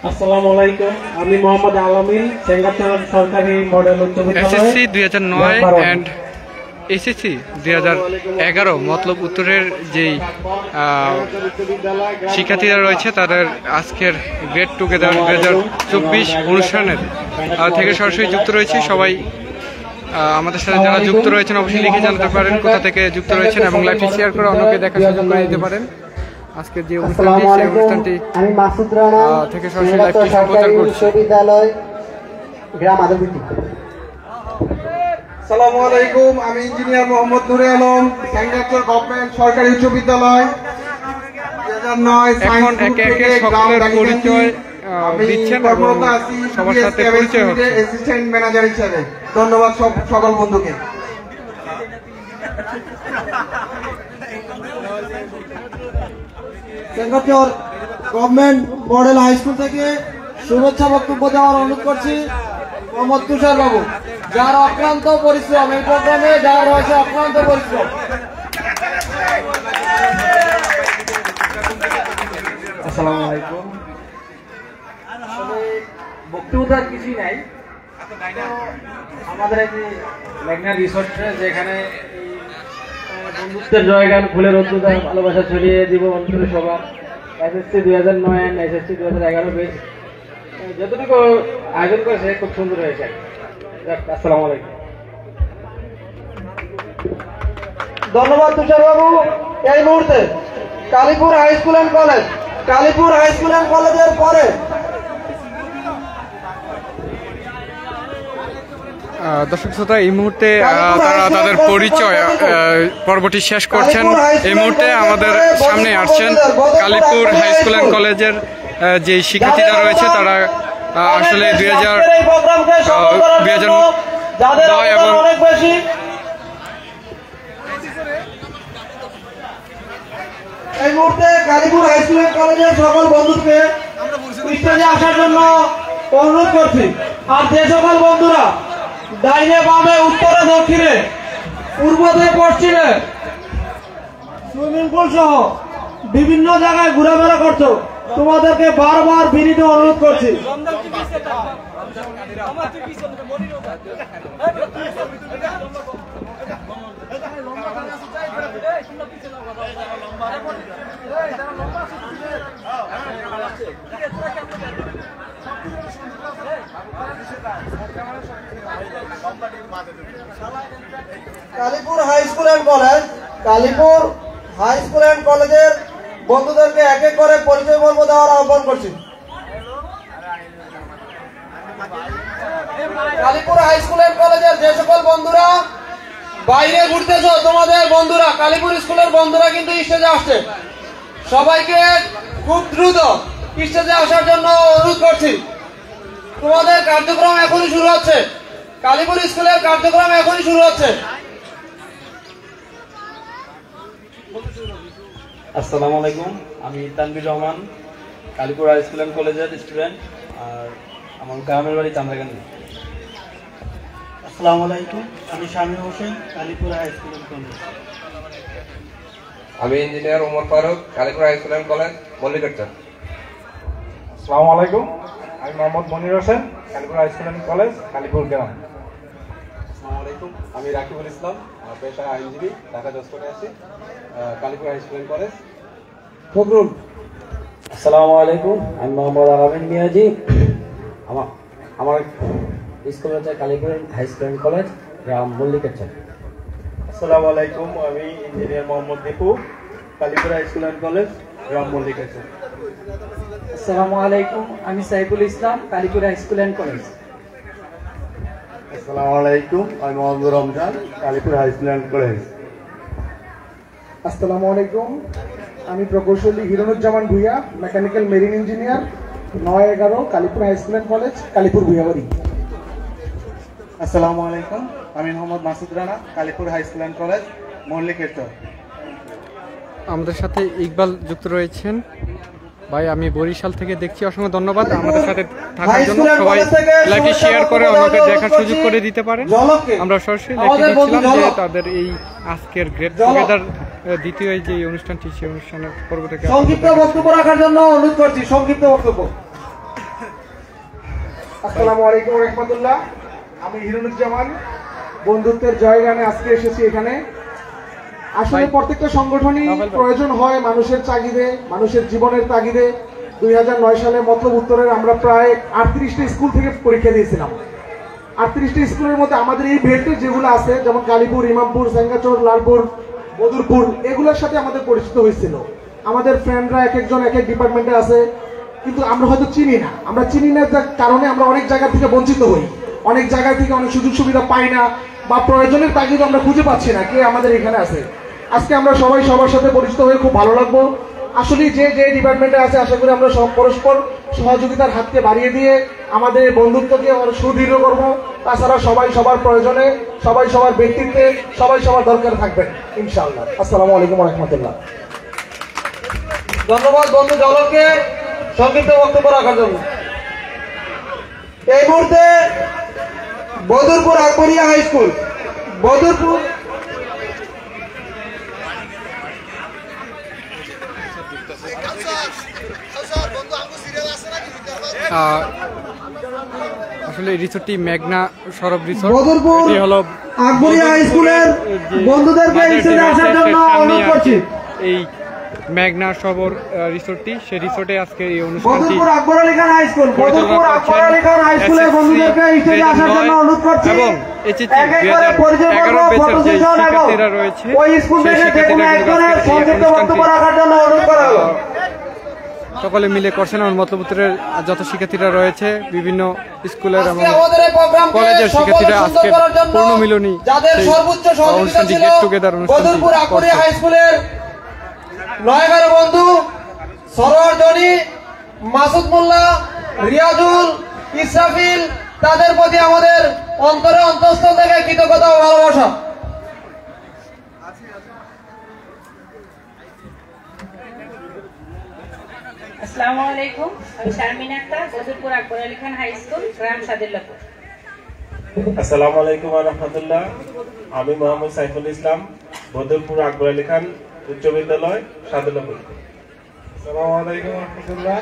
আসসালামু আলাইকুম, আমি মোহাম্মদ আলামিন, সেঙ্গারচর সরকারি মডেল উচ্চ বিদ্যালয় এসএসসি 2009 এন্ড এসএসসি 2011 মতলব উত্তরের যেই শিক্ষার্থীরা রয়েছে তাদের আজকের গেট টুগেদার 2024 অনুষ্ঠানের থেকে সরাসরি যুক্ত রয়েছে। সবাই আমাদের সাথে যারা যুক্ত রয়েছেন অবশ্যই লিখে জানাতে পারেন কোথা থেকে যুক্ত রয়েছেন এবং লাইভটি শেয়ার করে অন্যকে দেখার সুযোগ করে দিতে পারেন। আজকের যে অনুষ্ঠানটি সেই অনুষ্ঠানটি আমি মাসুদ রানা থেকে সরাসরি লাইভটি সম্প্রচার করছি। বিশ্ববিদ্যালয় গ্রাম আদরবিটি। আসসালামু আলাইকুম, আমি ইঞ্জিনিয়ার মোহাম্মদ নুরে আলম, সেঙ্গারচর গভর্নমেন্ট সরকারি উচ্চ বিদ্যালয় 2009 এখন একে একে সকলের পরিচয় দিচ্ছেন এবং সবার সাথে পরিচয় হচ্ছে। অ্যাসিস্ট্যান্ট ম্যানেজার হিসেবে ধন্যবাদ সকল বন্ধুকে। সেঙ্গারচর গভর্নমেন্ট মডেল হাই স্কুল থেকে শুভেচ্ছা বক্তব্য দেওয়ার অনুরোধ করছি মোহাম্মদ তুষার বাবু, যার অক্লান্ত পরিশ্রম এই প্রোগ্রামে যাওয়া রয়েছে, অক্লান্ত পরিশ্রম। আসসালামু আলাইকুম। আসলে বক্তব্যটা কিছুই নাই, আমাদের একটি মেঘনা রিসোর্টে যেখানে বন্ধুত্বের জয়গান, ফুলের উদ্যোগা, ভালোবাসা ছড়িয়ে দিব অঞ্চলের সভা এসএসসি 2009 এসএসসি 2011 বেশ যতটুকু আয়োজন করেছে খুব সুন্দর হয়েছে। আসসালামু আলাইকুম। ধন্যবাদ তুষার বাবু। এই মুহূর্তে Kalipur high school and college, Kalipur high school and কলেজের পরে দর্শক শ্রোতা, এই মুহূর্তে তারা তাদের পরিচয় পর্বটি শেষ করছেন। এই মুহূর্তে আমাদের সামনে আসছেন কালীপুর হাই স্কুল অ্যান্ড কলেজের যে শিক্ষার্থীরা রয়েছে তারা আসলে 2009 এবং এই মুহূর্তে কালীপুর হাই স্কুল অ্যান্ড কলেজের সকল বন্ধুকে স্টেজে আসার জন্য অনুরোধ করছি। আর যে সকল বন্ধুরা ডাইনে বামে উত্তরে দক্ষিণে পূর্ব থেকে পশ্চিমে সুইমিং পুল সহ বিভিন্ন জায়গায় ঘোরাফেরা করছো, তোমাদেরকে বারবার বিনীত অনুরোধ করছি। Kalipur high school and college, Kalipur high school and কলেজের বন্ধুদেরকে এক এক করে পরিচয় পর্ব দেওয়ার আহ্বান করছি। কালীপুর হাই স্কুল অ্যান্ড কলেজের যে সকল বন্ধুরা বাইরে ঘুরতেছো, তোমাদের বন্ধুরা কালীপুর স্কুলের বন্ধুরা কিন্তু স্টেজে আসছে, সবাইকে খুব দ্রুত স্টেজে আসার জন্য অনুরোধ করছি। তোমাদের কার্যক্রম এখনই শুরু হচ্ছে, কালীপুর স্কুলের কার্যক্রম এখনই শুরু হচ্ছে। আসসালামু আলাইকুম, আমি Tanvir Rahman, Kalipur high school and কলেজের স্টুডেন্ট, আর আমার গ্রামের বাড়ি চান্দ্রাকান্দি। আসসালামু আলাইকুম, আমি Shamim Hossain, Kalipur high school and college. আমি engineer Omar Faruk, Kalipur high school and college, Mallikarchar. আসসালামু আলাইকুম, আমি Mohammad Monir Hossain, Kalipur high school and college, Kalipur গ্রাম। আসসালামু আলাইকুম, আমি রাকিবুল ইসলাম, পেশায় আইনজীবী, ঢাকা 10 করে আছি, Kalipur high school and college. Fakhrul. আসসালামু আলাইকুম, আমি মোহাম্মদ আলামিন মিয়াজি, আমার স্কুল হচ্ছে Kalipur high school and college, গ্রাম মল্লিকারচর। আসসালামু আলাইকুম, আমি engineer Mohammad Dipu, Kalipur high school and college, গ্রাম মল্লিকারচর। আসসালামু আলাইকুম, আমি Saiful Islam, Kalipur high school and college. আসসালামু আলাইকুম, আমি Mohammad Ramzan, Kalipur high school and college. আসসালামু আলাইকুম, আমি প্রকৌশলী Hiranuzzaman Bhuiya, mechanical marine engineer, 9-11 Kalipur high school and college, Kalipur Bhuiyabari. আসসালামু আলাইকুম, আমি Mohammad Masud Rana, Kalipur high school and college, Mallikarchar. আমাদের সাথে ইকবাল যুক্ত রয়েছেন। ভাই, আমি বরিশাল থেকে দেখছি, অসংখ্য ধন্যবাদ আমাদের সাথে থাকার জন্য। সবাই লাইভটি শেয়ার করে অন্যকে দেখার সুযোগ করে দিতে পারেন। আমরা সরাসরি দেখতে দিচ্ছিলাম যে তাদের এই আজকের গেট টুগেদার দ্বিতীয় যে অনুষ্ঠানটি সেই অনুষ্ঠানের পর্ব থেকে সংক্ষিপ্ত বক্তব্য রাখার জন্য অনুরোধ করছি। সংক্ষিপ্ত বক্তব্য। আসসালামু আলাইকুম রহমতুল্লাহ। আমি হিরণুজ্জামান, বন্ধুত্বের জয়গানে আজকে এসেছি এখানে। আসলে প্রত্যেকটা সংগঠনই প্রয়োজন হয় মানুষের তাগিদে, মানুষের জীবনের তাগিদে। 2009 সালে মতলব উত্তরের আমরা প্রায় 38টা স্কুল থেকে পরীক্ষা দিয়েছিলাম। 38টা স্কুলের মধ্যে আমাদের এই বেল্টে যেগুলো আছে, যেমন কালীপুর, ইমামপুর, সেঙ্গাচোর, লালপুর, বদরপুর, এগুলোর সাথে আমাদের পরিচিত হয়েছিল। আমাদের ফ্রেন্ডরা এক একজন এক এক ডিপার্টমেন্টে আছে, কিন্তু আমরা হয়তো চিনি না। আমরা চিনি না যার কারণে আমরা অনেক জায়গা থেকে বঞ্চিত হই, অনেক জায়গা থেকে অনেক সুযোগ সুবিধা পাই না, বা প্রয়োজনের তাগিদ আমরা খুঁজে পাচ্ছি না কে আমাদের এখানে আছে। আজকে আমরা সবাই সবার সাথে পরিচিত হয়ে খুব ভালো লাগবো। আসলে যে যে ডিপার্টমেন্টে আছে আশা করি আমরা সব পরস্পর সহযোগিতার হাতকে বাড়িয়ে দিয়ে আমাদের বন্ধুত্বকে সুদৃঢ় করব। তাছাড়া সবাই সবার প্রয়োজনে, সবাই সবার ব্যক্তিত্বে, সবাই সবার দরকার থাকবেন ইনশাআল্লাহ। আসসালামু আলাইকুম রহমতুল্লাহ। ধন্যবাদ বন্ধু জলকে সংক্ষিপ্ত বক্তব্য রাখার জন্য। এই মুহূর্তে বদরপুর আকবরিয়া হাই স্কুল, বদরপুর আসলে এই রিসোর্টটি মেঘনা সরব রিসোর্ট। বদরপুর এটি হলো আকবরিয়া হাই স্কুলের বন্ধুদেরকে স্টেজে আসার জন্য অনুরোধ করছি। এই মেঘনা সবর রিসোর্টটি, সেই রিসোর্টে আজকে এই অনুষ্ঠানটি Badarpur Akbar Ali Khan high school, Badarpur Akbar Ali Khan high স্কুলের বন্ধুদেরকে স্টেজে আসার জন্য অনুরোধ করছি। এবং এইচএসসি 2011 ব্যাচের যে শিক্ষার্থীরা রয়েছে ওই স্কুল সেই থেকে যে কোনো একজনের সংক্ষিপ্ত বক্তব্য রাখার জন্য অনুরোধ করা হলো। সকলে মিলে করছেন। আমার মতলবপুরের যত শিক্ষার্থীরা রয়েছে, বিভিন্ন স্কুলের এবং কলেজের শিক্ষার্থীরা আজকে পূর্ণ মিলনী যাদের সর্বোচ্চ সহযোগিতা অনুষ্ঠানটি ছিল get together Badarpur Akbaria high অনুষ্ঠানটি স্কুলের 9-11 বন্ধু সরোয়ার জনি, মাসুদ মোল্লা, রিয়াজুল, ইসরাফিল, তাদের প্রতি আমাদের অন্তরে অন্তঃস্থল থেকে কৃতজ্ঞতা ও ভালোবাসা। আসসালামু আলাইকুম, আমি শারমিন আক্তার, বদরপুর আকবর আলী খান হাই স্কুল, গ্রাম সাদিল্লাপুর। আসসালামু আলাইকুম ওয়া রাহমাতুল্লাহ। আমি মোহাম্মদ সাইফুল ইসলাম, বদরপুর আকবর আলী খান উচ্চ বিদ্যালয়, সাদিল্লাপুর। আসসালামু আলাইকুম রহমতুল্লাহ।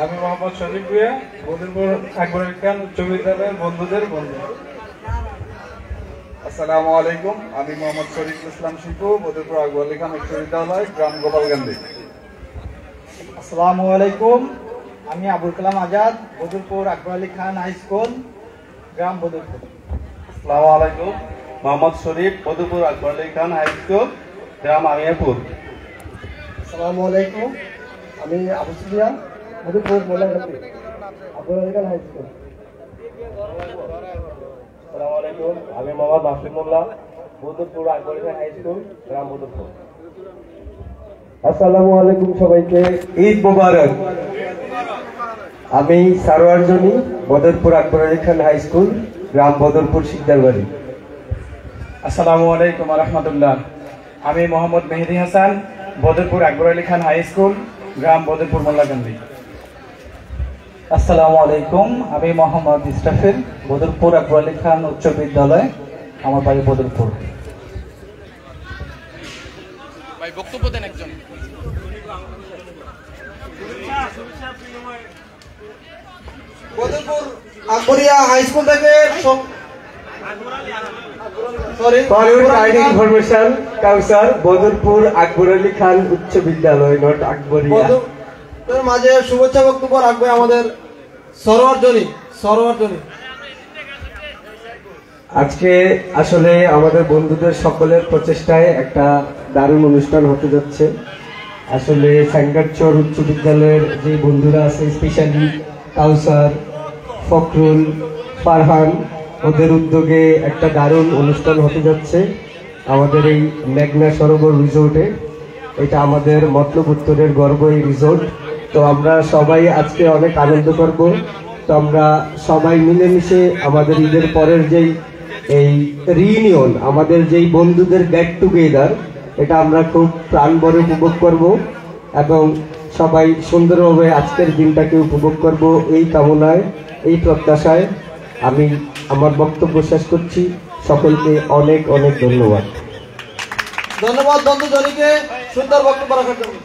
আমি মোহাম্মদ শরীফ ভুঁইয়া, বদরপুর আকবর আলী খান উচ্চ বিদ্যালয়ের বন্ধুদের বন্ধু। আসসালামু আলাইকুম, আমি মোহাম্মদ শরীফ ইসলাম শিপু, বদরপুর আকবর আলী খান উচ্চ বিদ্যালয়, গ্রাম গোপালকান্দি। আসসালামু আলাইকুম, আমি আবুল কালাম আজাদ, বদরপুর আকবর আলী খান হাই স্কুল, গ্রাম বদরপুর। আসসালামু আলাইকুম, মোহাম্মদ শরীফ, বদরপুর আকবর আলী খান হাই স্কুল, গ্রাম আমিয়াপুর। আসসালামু আলাইকুম, আমি আবু সুফিয়ান, মধুপুর মোল্লাঘাটি, আকবর আলী খান হাই স্কুল। আসসালামু আলাইকুম, আমি মোহাম্মদ মাসুদ মোল্লা, বদরপুর আকবর আলী খান হাই স্কুল, গ্রাম বদরপুর। আসসালামু আলাইকুম সবাইকে, ঈদ মোবারক। আমি Sarwar Johnny, Badarpur Akbar Ali Khan high school, গ্রাম বদরপুর শিকদারবাড়ি। আসসালামু আলাইকুম রহমতুল্লাহ। আমি মোহাম্মদ মেহেদি হাসান, বদরপুর আকবর আলী খান হাই স্কুল, গ্রাম বদরপুর মোল্লাকান্দি। আসসালামু আলাইকুম, আমি মোহাম্মদ ইসরাফিল, বদরপুর আকবর আলী খান উচ্চ বিদ্যালয়, আমার বাড়ি বদরপুর। ভাই বক্তব্য দেন একজন। বদরপুর আকবরিয়া হাই স্কুল থেকে ইনফরমেশন কাউসার, বদরপুর আকবর আলী খান উচ্চ বিদ্যালয়, নট আকবরিয়া। মাঝে শুভেচ্ছা বক্তব্য রাখবে আমাদের সরোয়ার জনি। আজকে আসলে আমাদের বন্ধুদের সকলের প্রচেষ্টায় একটা দারুণ অনুষ্ঠান হতে যাচ্ছে। আসলে স্যাঙ্গারচর উচ্চ বিদ্যালয়ের যে বন্ধুরা আছে, স্পেশালি কাউসার, ফখরুল, ফারহান, ওদের উদ্যোগে একটা দারুণ অনুষ্ঠান হতে যাচ্ছে আমাদের এই মেঘনা সরোবর রিসোর্টে। এটা আমাদের মতলব উত্তরের গর্ব এই রিসোর্ট। তো আমরা সবাই আজকে অনেক আনন্দ করব। তো আমরা সবাই মিলেমিশে আমাদের ঈদের পরের যেই এই রিইউনিয়ন, আমাদের যেই বন্ধুদের গেট টুগেদার, এটা আমরা খুব প্রাণভরে উপভোগ করব এবং সবাই সুন্দরভাবে আজকের দিনটাকে উপভোগ করব, এই কামনায়, এই প্রত্যাশায় আমি আমার বক্তব্য শেষ করছি। সকলকে অনেক অনেক ধন্যবাদ। ধন্যবাদ বন্ধু জনিকে সুন্দর বক্তব্য রাখার জন্য।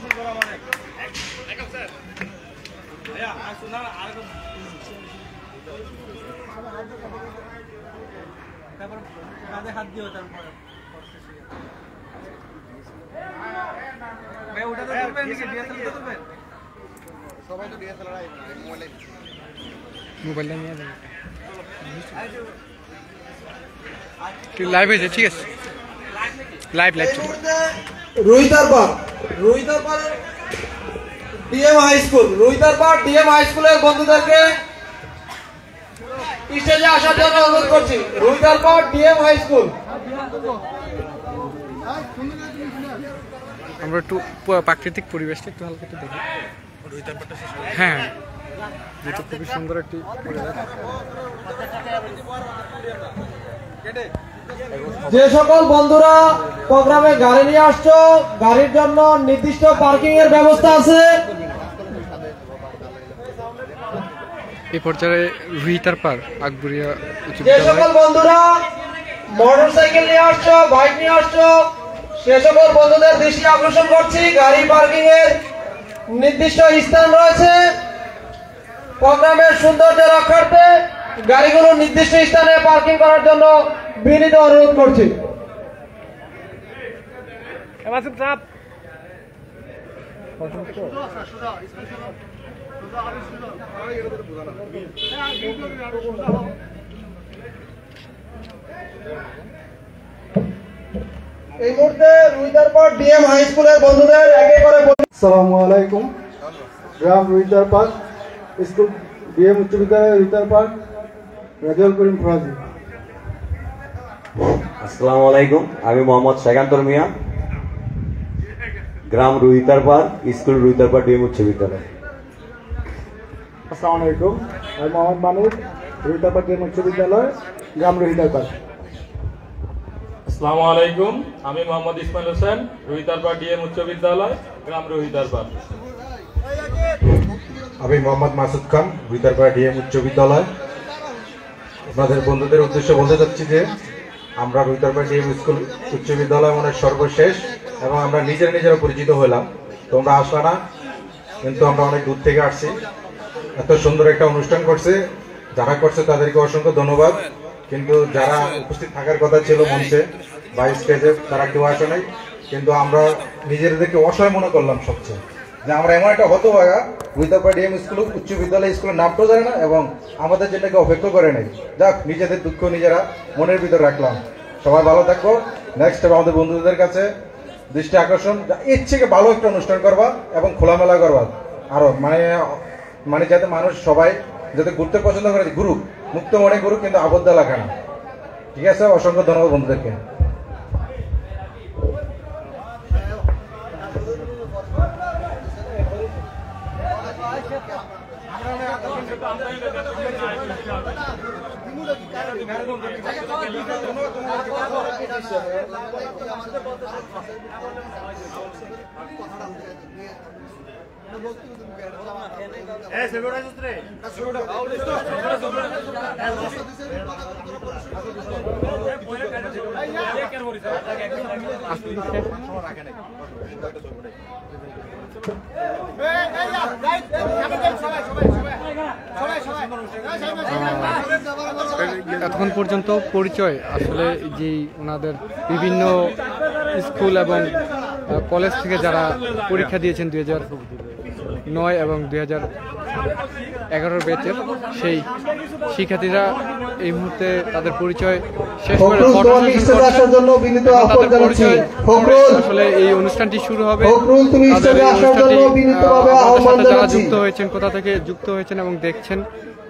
মোবাইলটা নিয়ে যাবেন লাইভ হয়েছে, ঠিক আছে live Ruitarpar DM high school, Ruitarpar DM high স্কুলের বন্ধুদেরকে স্টেজে আসার জন্য অনুরোধ করছি। Ruitarpar DM high school. আমরা একটু প্রাকৃতিক পরিবেশটা একটু হালকা একটু দেখি। হ্যাঁ, যেটা খুবই সুন্দর একটি পরিবেশ। যে সকল বন্ধুরা প্রোগ্রামে গাড়ি নিয়ে আসছো, গাড়ির জন্য নির্দিষ্ট পার্কিং এর ব্যবস্থা আছে। এই পর্যায়ে রুইতারপাড় আকবরিয়া উচ্চ যে বিদ্যালয়। সকল বন্ধুরা মোটরসাইকেল নিয়ে আসছো, বাইক নিয়ে আসছো, সে সকল বন্ধুদের দৃষ্টি আকর্ষণ করছি, গাড়ি পার্কিং এর নির্দিষ্ট স্থান রয়েছে। প্রোগ্রামের সৌন্দর্য রক্ষার্থে গাড়িগুলো নির্দিষ্ট স্থানে পার্কিং করার জন্য বিনীত অনুরোধ করছি। এই মুহূর্তে রুইতারপাড় ডিএম হাই স্কুলের বন্ধুদের একে করে আসসালামু আলাইকুম। গ্রাম রুইতারপাড় স্কুল ডিএম উচ্চ বিদ্যালয় রুইতারপাড় রাজুল করিম ফরাজি। আসসালামু আলাইকুম, আমি মোহাম্মদ শেখান্তর মিয়া, গ্রাম রুইতারপাড় স্কুল রুইতারপাড় ডিএম উচ্চ বিদ্যালয়। আসসালামু আলাইকুম, আমি মোহাম্মদ মানুদ, রুইতারপাড় ডিএম উচ্চ বিদ্যালয়, গ্রাম রুইতারপাড়। আসসালামু আলাইকুম, আমি মোহাম্মদ ইসমাইল হোসেন, রুইতারপাড় ডিএম উচ্চ বিদ্যালয়, গ্রাম রুইতারপাড়। আমি মোহাম্মদ মাসুদ খান, রুইতারপাড় ডিএম উচ্চ বিদ্যালয়। আপনাদের বন্ধুদের উদ্দেশ্যে বলতে চাচ্ছি যে আমরা রুইতারপাড় ডিএম স্কুল উচ্চ বিদ্যালয় মনে সর্বশেষ, এবং আমরা নিজেরা পরিচিত হলাম। তোমরা আসলা না, কিন্তু আমরা অনেক দূর থেকে আসছি। এত সুন্দর একটা অনুষ্ঠান করছে, যারা করছে তাদেরকে অসংখ্য ধন্যবাদ। কিন্তু যারা উপস্থিত থাকার কথা ছিল মঞ্চে বা স্টেজে, তারা কেউ আসে নাই। কিন্তু আমরা নিজেদেরকে অসহায় মনে করলাম সবচেয়ে, যে আমরা এমন একটা হতভাগা, রুইতারপাড় ডিএম স্কুল উচ্চ বিদ্যালয় স্কুলের নামটাও জানে না এবং আমাদের জন্য অপেক্ষা করে নাই। যাক, নিজেদের দুঃখ নিজেরা মনের ভিতর রাখলাম। সবাই ভালো থাকবো। নেক্সট টাইম আমাদের বন্ধুদের কাছে দৃষ্টি আকর্ষণ, এর থেকে ভালো একটা অনুষ্ঠান করবা এবং খোলামেলা করবা আরো, মানে যাতে মানুষ সবাই যাতে ঘুরতে পছন্দ করে, ঘুরুক, মুক্ত মনে ঘুরুক, কিন্তু আবদ্ধ এলাকা না। ঠিক আছে, অসংখ্য ধন্যবাদ বন্ধুদেরকে। এতক্ষণ পর্যন্ত পরিচয় আসলে যে ওনাদের বিভিন্ন স্কুল এবং কলেজ থেকে যারা পরীক্ষা দিয়েছেন 2009 এবং 2011 ব্যাচের সেই শিক্ষার্থীরা এই মুহূর্তে তাদের পরিচয় শেষ করে আসলে এই অনুষ্ঠানটি শুরু হবে। যারা যুক্ত হয়েছেন, কোথা থেকে যুক্ত হয়েছেন এবং দেখছেন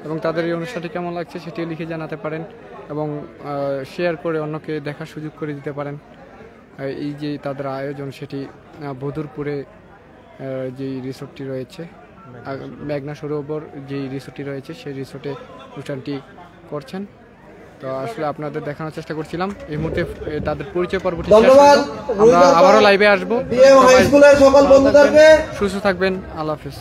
এবং তাদের এই অনুষ্ঠানটি কেমন লাগছে সেটিও লিখে জানাতে পারেন এবং শেয়ার করে অন্যকে দেখার সুযোগ করে দিতে পারেন। এই যে তাদের আয়োজন, সেটি বদরপুরে যেই রিসোর্টটি রয়েছে, মেঘনা সরোবর যেই রিসোর্টটি রয়েছে, সেই রিসোর্টে অনুষ্ঠানটি করছেন। তো আসলে আপনাদের দেখানোর চেষ্টা করছিলাম। এই মুহূর্তে তাদের পরিচয় পর্বটি শেষ হলো। আমরা আবারও লাইভে আসবো। সুস্থ থাকবেন, আল্লাহ হাফেজ।